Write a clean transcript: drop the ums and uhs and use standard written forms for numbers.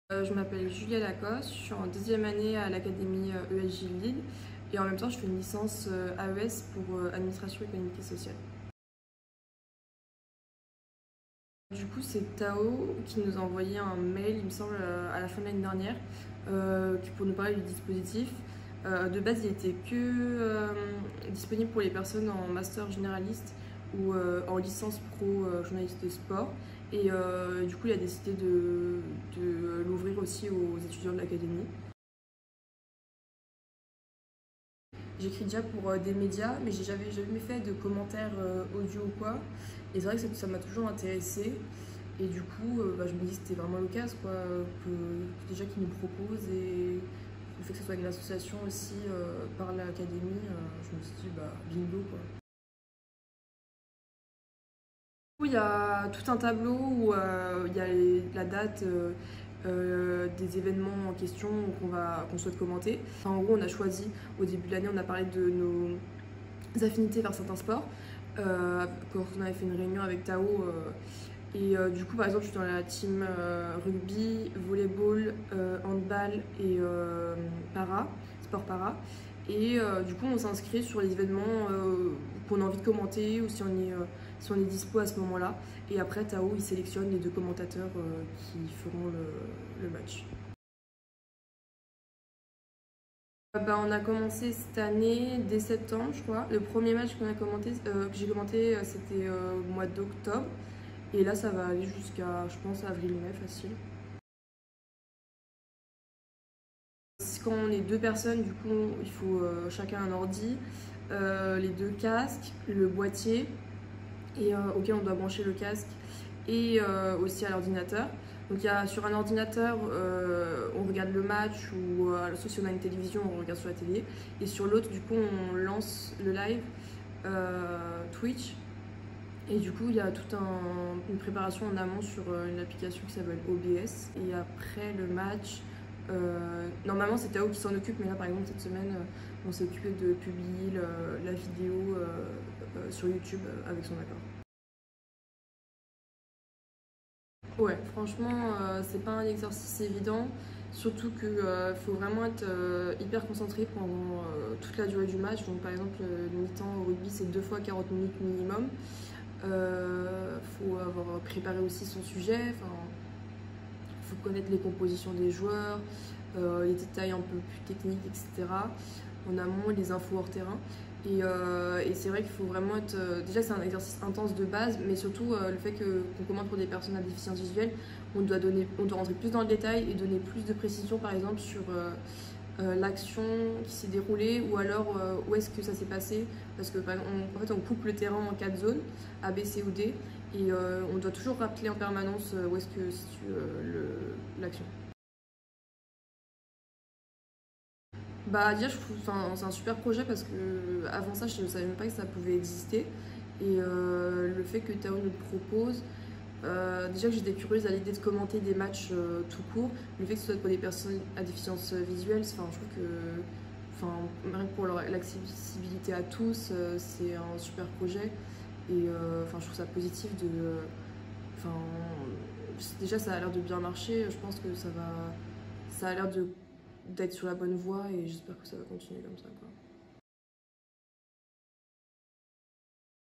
Je m'appelle Julia Lacoste, je suis en deuxième année à l'Académie ESJ Lille et en même temps je fais une licence AES pour administration économique et sociale. Du coup c'est Tao qui nous a envoyé un mail, il me semble, à la fin de l'année dernière pour nous parler du dispositif. De base il était que disponible pour les personnes en master généraliste ou en licence pro journaliste de sport. Et du coup, il a décidé de l'ouvrir aussi aux étudiants de l'académie. J'écris déjà pour des médias, mais j'ai jamais fait de commentaires audio ou quoi. Et c'est vrai que ça m'a toujours intéressée. Et du coup, je me dis que c'était vraiment l'occasion, quoi, déjà qu'ils nous proposent. Et le fait que ce soit une association aussi par l'académie, je me suis dit, bingo, quoi. Il y a tout un tableau où il y a la date des événements en question qu'on souhaite commenter. Enfin, en gros, on a choisi, au début de l'année, on a parlé de nos affinités vers certains sports. Quand on avait fait une réunion avec Tao, du coup, par exemple, je suis dans la team rugby, volleyball, handball et sport para. Et du coup, on s'inscrit sur les événements qu'on a envie de commenter ou si on est dispo à ce moment-là. Et après, Tao, il sélectionne les deux commentateurs qui feront le match. On a commencé cette année, dès septembre, je crois. Le premier match que j'ai commenté, c'était au mois d'octobre. Et là, ça va aller jusqu'à, je pense, avril-mai, facile. Quand on est deux personnes, du coup, il faut chacun un ordi, les deux casques, le boîtier auquel on doit brancher le casque et aussi à l'ordinateur. Donc sur un ordinateur, on regarde le match ou sauf si on a une télévision, on regarde sur la télé. Et sur l'autre, du coup, on lance le live Twitch. Et du coup, il y a toute une préparation en amont sur une application qui s'appelle OBS. Et après le match, normalement c'est Tao qui s'en occupe, mais là par exemple cette semaine, on s'est occupé de publier la vidéo sur YouTube avec son accord. Ouais, franchement, c'est pas un exercice évident, surtout qu'il faut vraiment être hyper concentré pendant toute la durée du match. Donc par exemple, le mi-temps au rugby, c'est 2 fois 40 minutes minimum. Faut avoir préparé aussi son sujet, faut connaître les compositions des joueurs, les détails un peu plus techniques, etc. En amont, les infos hors terrain. Et c'est vrai qu'il faut vraiment être... déjà, c'est un exercice intense de base, mais surtout le fait qu'on commande pour des personnes à déficience visuelle, on doit rentrer plus dans le détail et donner plus de précision, par exemple, sur l'action qui s'est déroulée ou alors où est-ce que ça s'est passé. Parce que, en fait, on coupe le terrain en 4 zones, A, B, C ou D, et on doit toujours rappeler en permanence où est-ce que se situe l'action. Déjà, je trouve c'est un super projet parce que avant ça, je ne savais même pas que ça pouvait exister. Et le fait que Tao nous le propose, déjà que j'étais curieuse à l'idée de commenter des matchs tout court, le fait que ce soit pour des personnes à déficience visuelle, je trouve que rien que pour l'accessibilité à tous, c'est un super projet. Et je trouve ça positif déjà, ça a l'air de bien marcher. Je pense que ça a l'air d'être sur la bonne voie et j'espère que ça va continuer comme ça, quoi.